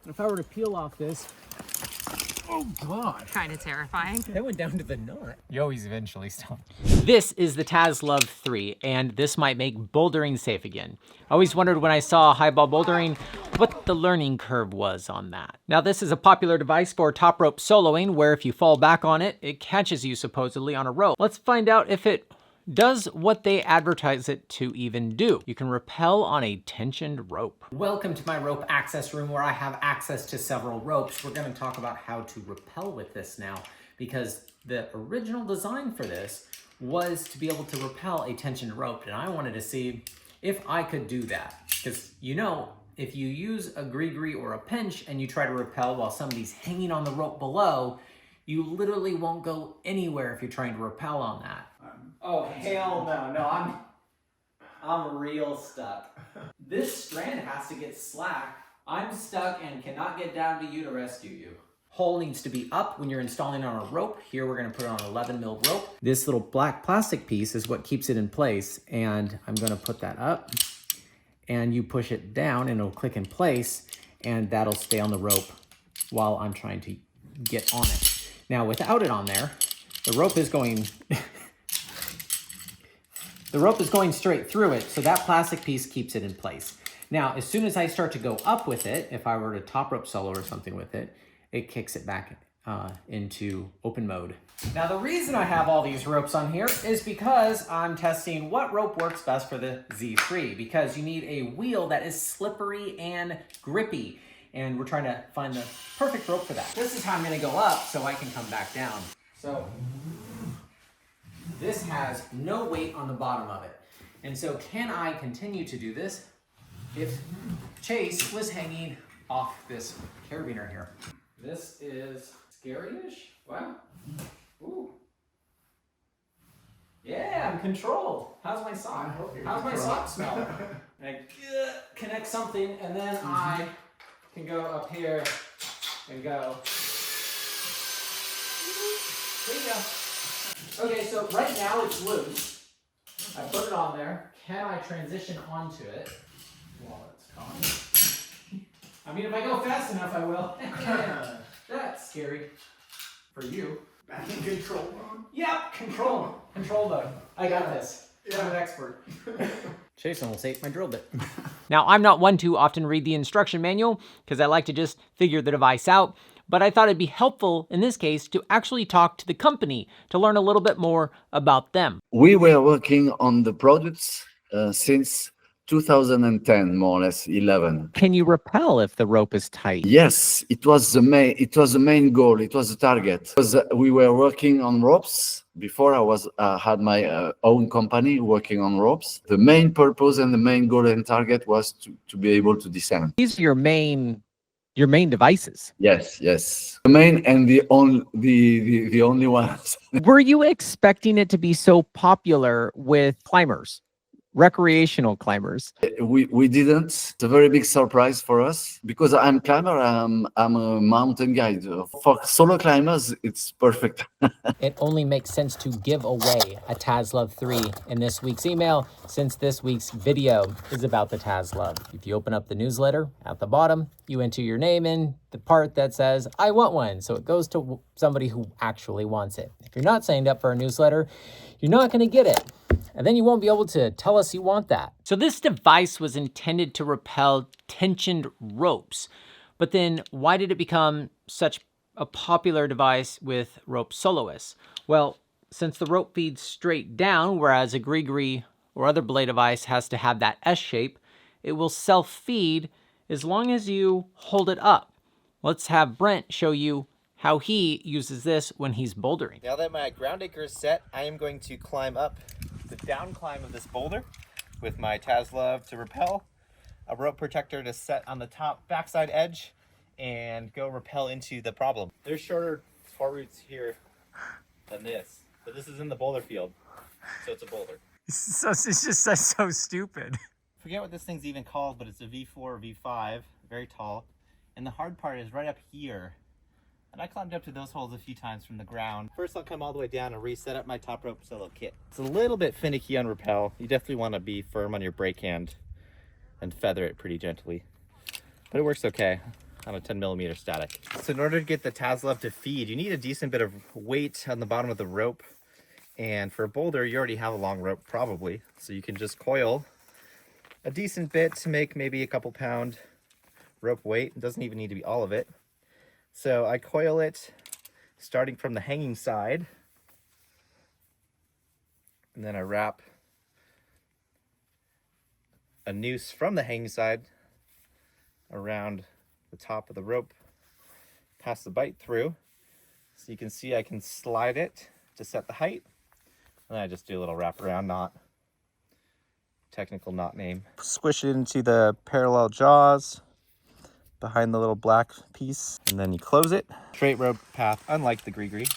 If I were to peel off this, oh God. Kind of terrifying. That went down to the knot. You always eventually stop. This is the Taz Lov 3, and this might make bouldering safe again. I always wondered when I saw highball bouldering what the learning curve was on that. Now this is a popular device for top rope soloing, where if you fall back on it, it catches you supposedly on a rope. Let's find out if it does what they advertise it to even do. You can rappel on a tensioned rope. Welcome to my rope access room where I have access to several ropes. We're gonna talk about how to rappel with this now, because the original design for this was to be able to rappel a tensioned rope, and I wanted to see if I could do that. Because you know, if you use a grigri or a pinch and you try to rappel while somebody's hanging on the rope below, you literally won't go anywhere if you're trying to rappel on that. Oh, hell no. No, I'm real stuck. This strand has to get slack. I'm stuck and cannot get down to you to rescue you. Hole needs to be up when you're installing on a rope. Here we're gonna put it on an 11 mil rope. This little black plastic piece is what keeps it in place, and I'm gonna put that up, and you push it down and it'll click in place, and that'll stay on the rope while I'm trying to get on it. Now without it on there, the rope is going the rope is going straight through it, so that plastic piece keeps it in place. Now, as soon as I start to go up with it, if I were to top rope solo or something with it, it kicks it back into open mode. Now, the reason I have all these ropes on here is because I'm testing what rope works best for the Z3, because you need a wheel that is slippery and grippy, and we're trying to find the perfect rope for that. This is how I'm gonna go up so I can come back down. So, this has no weight on the bottom of it. And so can I continue to do this if Chase was hanging off this carabiner here? This is scary-ish. Wow. Ooh. Yeah, I'm controlled. How's my sock? How's my sock smell? I connect something, and then I can go up here and go. There you go. Okay, so right now it's loose. I put it on there. Can I transition onto it while it's gone? I mean, if I go fast enough, I will. That's scary for you. Back in control mode? Yep, control mode. I got this. Yeah. I'm an expert. Chase almost ate my drill bit. Now, I'm not one to often read the instruction manual because I like to just figure the device out, but I thought it'd be helpful in this case to actually talk to the company to learn a little bit more about them. We were working on the products since 2010, more or less 11. Can you rappel if the rope is tight? Yes, it was the main goal. It was the target. Because we were working on ropes. Before I had my own company working on ropes. The main purpose and the main goal and target was to be able to descend. These are your main devices. Yes. The main and the only ones. Were you expecting it to be so popular with climbers? Recreational climbers? We didn't. It's a very big surprise for us because I'm a climber. I'm a mountain guide. For solo climbers, it's perfect. It only makes sense to give away a Taz Lov 3 in this week's email, since this week's video is about the Taz Lov. If you open up the newsletter at the bottom, you enter your name in the part that says, I want one. So it goes to somebody who actually wants it. If you're not signed up for our newsletter, you're not going to get it. And then you won't be able to tell us you want that. So this device was intended to rappel tensioned ropes. But then why did it become such a popular device with rope soloists? Well, since the rope feeds straight down, whereas a grigri or other belay device has to have that S shape, it will self-feed as long as you hold it up. Let's have Brent show you how he uses this when he's bouldering. Now that my ground anchor is set, I am going to climb up the down climb of this boulder with my Taz Lov to rappel, a rope protector to set on the top backside edge, and go rappel into the problem. There's shorter fore roots here than this, but this is in the boulder field, so it's a boulder. So it's just so stupid. Forget what this thing's even called, but it's a V4 or V5, very tall, and the hard part is right up here. And I climbed up to those holes a few times from the ground. First I'll come all the way down and reset up my top rope solo kit. It's a little bit finicky on rappel. You definitely want to be firm on your brake hand and feather it pretty gently. But it works okay. on a 10 millimeter static. So in order to get the Taz Lov to feed, you need a decent bit of weight on the bottom of the rope. And for a boulder, you already have a long rope probably. So you can just coil a decent bit to make maybe a couple pound rope weight. It doesn't even need to be all of it. So I coil it starting from the hanging side. And then I wrap a noose from the hanging side around the top of the rope, pass the bight through. So you can see I can slide it to set the height. And then I just do a little wraparound knot. Technical knot name. Squish it into the parallel jaws behind the little black piece. And then you close it. Straight rope path, unlike the grigri.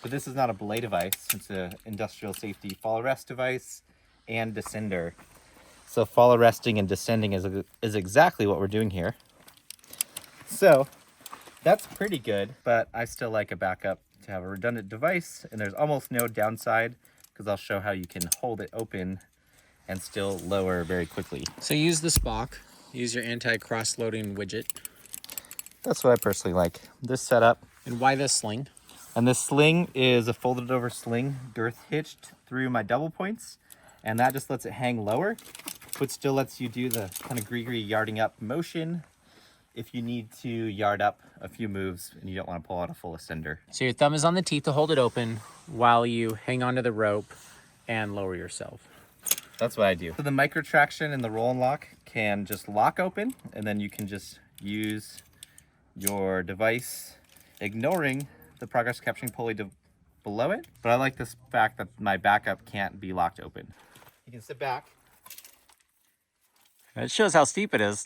But this is not a belay device. It's an industrial safety fall arrest device and descender. So fall arresting and descending is exactly what we're doing here. So that's pretty good, but I still like a backup to have a redundant device, and there's almost no downside because I'll show how you can hold it open and still lower very quickly. So use the spoc, use your anti-cross loading widget. That's what I personally like. This setup. And why this sling? And this sling is a folded over sling, girth hitched through my double points, and that just lets it hang lower, but still lets you do the kind of grigri yarding up motion if you need to yard up a few moves and you don't want to pull out a full ascender. So your thumb is on the teeth to hold it open while you hang onto the rope and lower yourself. That's what I do. So the microtraxion and the roll and lock can just lock open, and then you can just use your device ignoring the progress capturing pulley below it. But I like this fact that my backup can't be locked open. You can sit back. It shows how steep it is.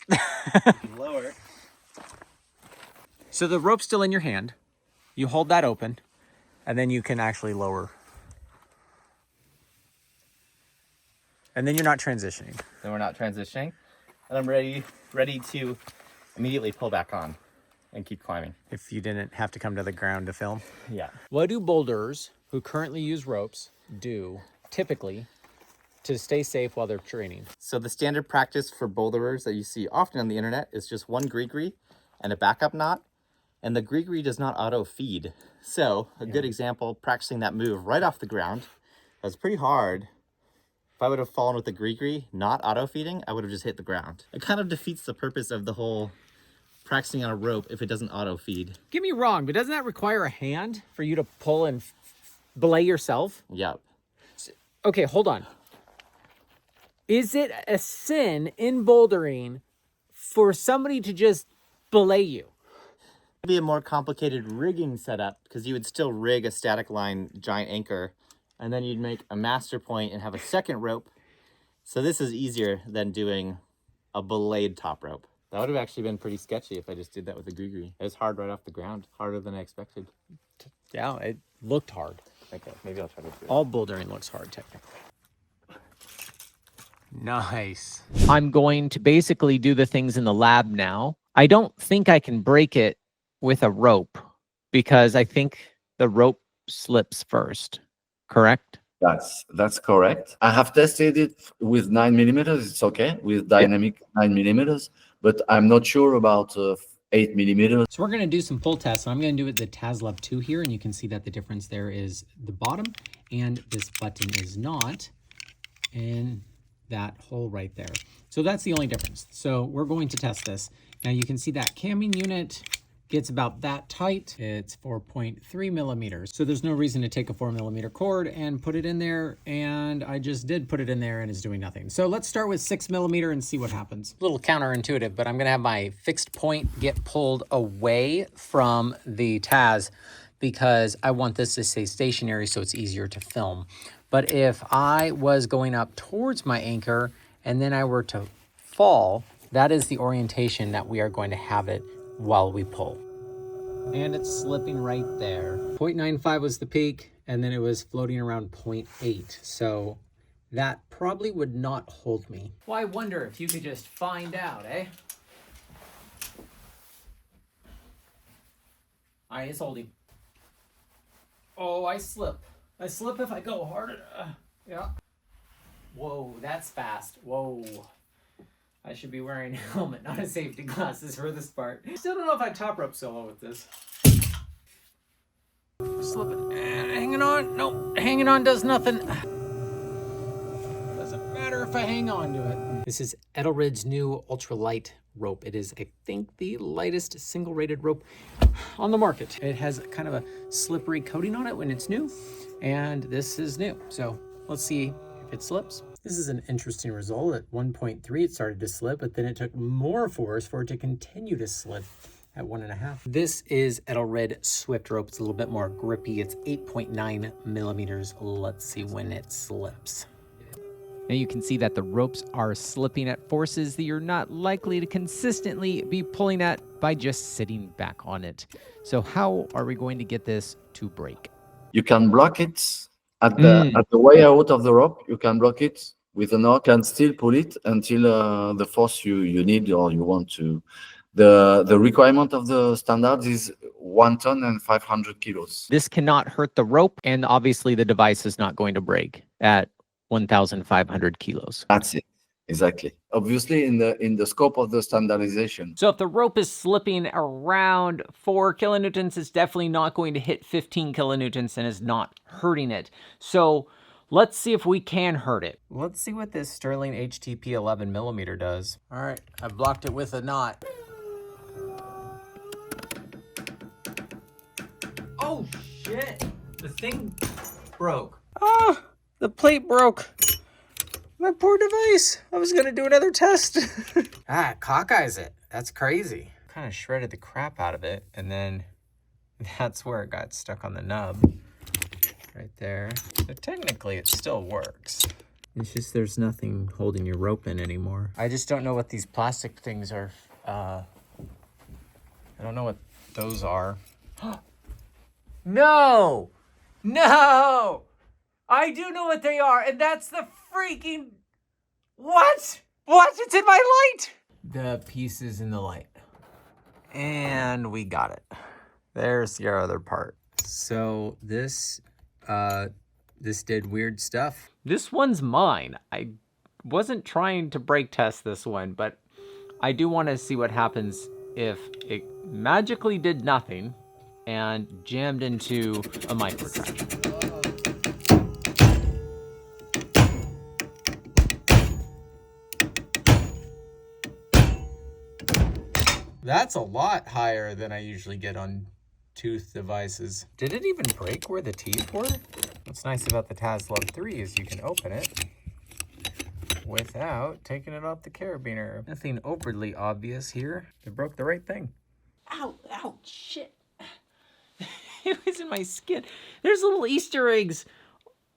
Lower. So the rope's still in your hand. You hold that open, and then you can actually lower. And then you're not transitioning. Then we're not transitioning. And I'm ready to immediately pull back on and keep climbing. If you didn't have to come to the ground to film. Yeah. What do boulders who currently use ropes do typically to stay safe while they're training? So the standard practice for boulderers that you see often on the internet is just one grigri and a backup knot. And the grigri does not auto feed. So a good example, practicing that move right off the ground, was pretty hard. If I would have fallen with the grigri, not auto feeding, I would have just hit the ground. It kind of defeats the purpose of the whole practicing on a rope if it doesn't auto feed. Get me wrong, but doesn't that require a hand for you to pull and belay yourself? Yep. Okay, hold on. Is it a sin in bouldering for somebody to just belay you? It'd be a more complicated rigging setup because you would still rig a static line giant anchor, and then you'd make a master point and have a second rope. So this is easier than doing a belayed top rope. That would have actually been pretty sketchy if I just did that with a grigri. It was hard right off the ground, harder than I expected. Yeah, it looked hard. Okay, maybe I'll try to do it. All bouldering looks hard, technically. Nice. I'm going to basically do the things in the lab now. I don't think I can break it with a rope because I think the rope slips first, correct? That's correct. I have tested it with 9 millimeters. It's okay with dynamic 9 millimeters, but I'm not sure about 8 millimeters. So we're going to do some pull tests. I'm going to do it the Taz Lov 2 here, and you can see that the difference there is the bottom, and this button is not, and that hole right there. So that's the only difference. So we're going to test this. Now you can see that camming unit gets about that tight. It's 4.3 millimeters. So there's no reason to take a 4 millimeter cord and put it in there. And I just did put it in there and it's doing nothing. So let's start with 6 millimeter and see what happens. A little counterintuitive, but I'm gonna have my fixed point get pulled away from the Taz because I want this to stay stationary so it's easier to film. But if I was going up towards my anchor and then I were to fall, that is the orientation that we are going to have it while we pull. And it's slipping right there. 0.95 was the peak, and then it was floating around 0.8. So that probably would not hold me. Well, I wonder if you could just find out, eh? It's holding. Oh, I slip. I slip if I go hard. Yeah. Whoa, that's fast. Whoa. I should be wearing a helmet, not a safety glasses for this part. Still don't know if I top rope solo with this. Slipping, hanging on. Nope, hanging on does nothing. Doesn't matter if I hang on to it. This is Edelrid's new ultralight rope. It is, I think, the lightest single rated rope on the market. It has kind of a slippery coating on it when it's new, and this is new. So let's see if it slips. This is an interesting result. At 1.3, it started to slip, but then it took more force for it to continue to slip at 1.5. This is Edelrid Swift rope. It's a little bit more grippy. It's 8.9 millimeters. Let's see when it slips. Now you can see that the ropes are slipping at forces that you're not likely to consistently be pulling at by just sitting back on it. So how are we going to get this to break? You can block it at the way out of the rope. You can block it with a knot. You can still pull it until the force you need or you want to. The requirement of the standards is 1 ton and 500 kilos. This cannot hurt the rope, and obviously the device is not going to break at 1,500 kilos. That's it. Exactly. Obviously, in the scope of the standardization. So if the rope is slipping around 4 kilonewtons, it's definitely not going to hit 15 kilonewtons and is not hurting it. So let's see if we can hurt it. Let's see what this Sterling HTP 11 millimeter does. All right, I've blocked it with a knot. Oh shit, the thing broke. Ah, the plate broke. My poor device. I was gonna do another test. It cockeyes it. That's crazy. Kind of shredded the crap out of it, and then that's where it got stuck on the nub. Right there. But technically, it still works. It's just there's nothing holding your rope in anymore. I just don't know what these plastic things are. I don't know what those are. No! No! I do know what they are, and that's the freaking... What? What? It's in my light! The pieces in the light. And we got it. There's your other part. So this did weird stuff. This one's mine. I wasn't trying to brake test this one, but I do want to see what happens if it magically did nothing and jammed into a microtraxion. That's a lot higher than I usually get on tooth devices. Did it even break where the teeth were? What's nice about the Taz Lov 3 is you can open it without taking it off the carabiner. Nothing overly obvious here. It broke the right thing. Ow, ow, shit. It was in my skin. There's little Easter eggs.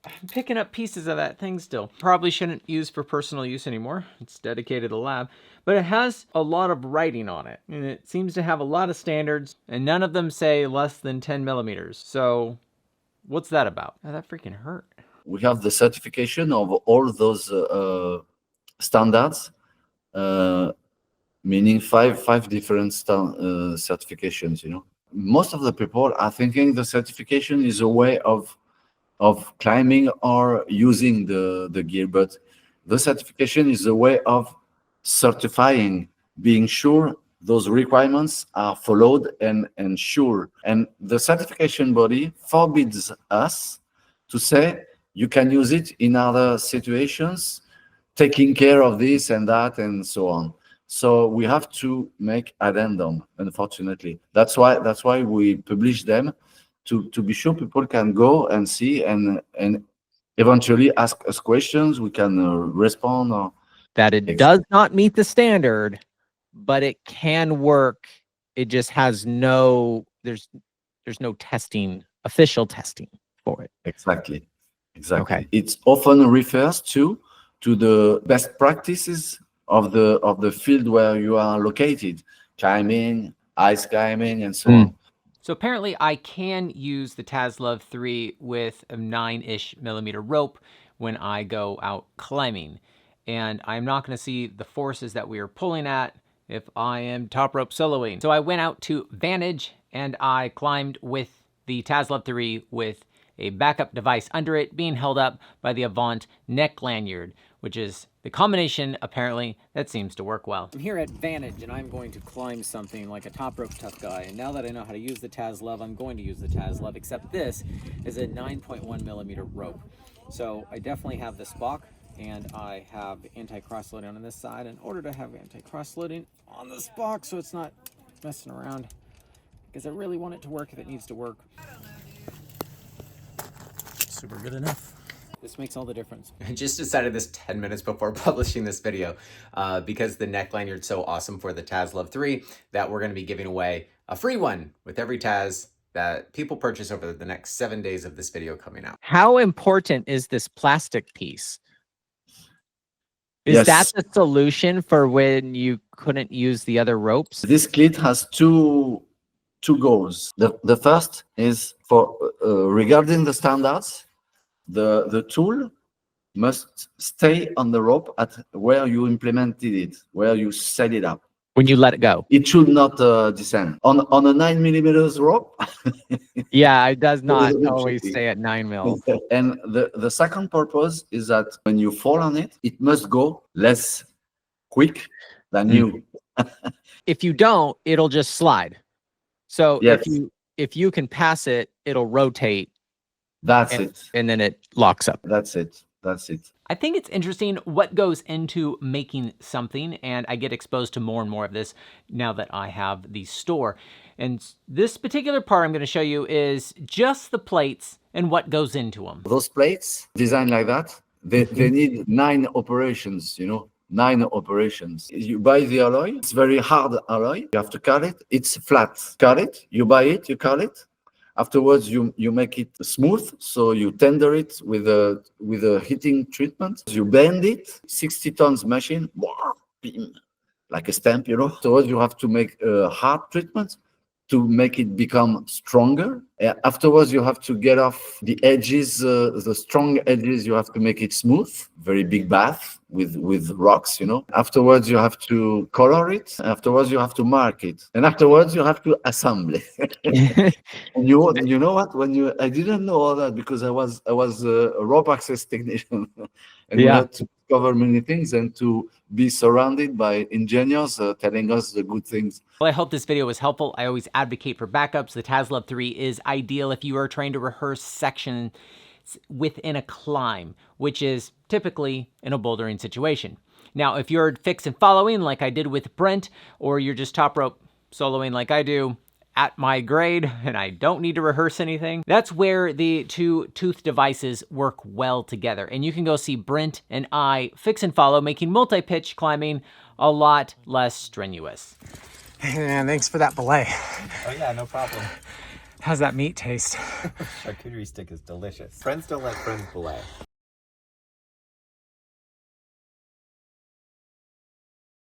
I'm picking up pieces of that thing still. Probably shouldn't use for personal use anymore. It's dedicated to lab. But it has a lot of writing on it. And it seems to have a lot of standards. And none of them say less than 10 millimeters. So what's that about? Oh, that freaking hurt. We have the certification of all those standards, meaning five different certifications, you know. Most of the people are thinking the certification is a way of climbing or using the gear, but the certification is a way of certifying, being sure those requirements are followed and sure. And the certification body forbids us to say you can use it in other situations, taking care of this and that and so on. So we have to make addendum, unfortunately. That's why we publish them to be sure people can go and see and eventually ask us questions. We can respond. Or that it does not meet the standard, but it can work. It just has no, there's no testing, official testing for it. Exactly. Okay. It often refers to the best practices of the field where you are located, climbing, ice climbing, and so on. So apparently I can use the Taz Lov 3 with a 9-ish millimeter rope when I go out climbing. And I'm not going to see the forces that we are pulling at if I am top rope soloing. So I went out to Vantage and I climbed with the Taz Lov 3 with a backup device under it being held up by the Avant neck lanyard, which is The combination, apparently, that seems to work well. I'm here at Vantage, and I'm going to climb something like a top rope tough guy. And now that I know how to use the Taz Lov, I'm going to use the Taz Lov, except this is a 9.1 millimeter rope. So I definitely have the spoc, and I have anti-cross loading on this side in order to have anti-cross loading on the spoc so it's not messing around, because I really want it to work if it needs to work. Super good enough. This makes all the difference. I just decided this 10 minutes before publishing this video because the neck lanyard's so awesome for the Taz Lov 3 that we're going to be giving away a free one with every Taz that people purchase over the next 7 days of this video coming out. How important is this plastic piece? Is Yes. that the solution for when you couldn't use the other ropes? This cleat has two goals. The first is for regarding the standards, the tool must stay on the rope at where you implemented it, where you set it up. When you let it go. It should not descend on a 9 millimeters rope. Yeah, it does not little bit always tricky. stay at 9 mil. And the second purpose is that when you fall on it, it must go less quick than you. If you don't, it'll just slide. So Yes. if you can pass it, it'll rotate That's and, it. and then it locks up. That's it. That's it. I think it's interesting what goes into making something, and I get exposed to more and more of this now that I have the store. And this particular part I'm going to show you is just the plates and what goes into them. Those plates designed like that, they need 9 operations, 9 operations. You buy the alloy, it's very hard alloy. You have to cut it. It's flat. Cut it, you buy it, you cut it. Afterwards, you make it smooth, so you tender it with a heating treatment. You bend it, 60 tons machine, like a stamp, Afterwards, you have to make a hard treatment to make it become stronger. Afterwards, you have to get off the edges, the strong edges. You have to make it smooth. Very big bath with rocks, Afterwards, you have to color it. Afterwards, you have to mark it, and afterwards, you have to assemble it. And you know what? I didn't know all that because I was a rope access technician, and we had to discover many things and to be surrounded by engineers telling us the good things. Well, I hope this video was helpful. I always advocate for backups. The Taz Lov 3 is ideal if you are trying to rehearse sections within a climb, which is typically in a bouldering situation. Now, if you're fix and following like I did with Brent, or you're just top rope soloing like I do at my grade, and I don't need to rehearse anything, that's where the two tooth devices work well together. And you can go see Brent and I fix and follow, making multi-pitch climbing a lot less strenuous. Hey man, thanks for that belay. Oh yeah, no problem. How's that meat taste? Charcuterie stick is delicious. Friends don't let friends belay.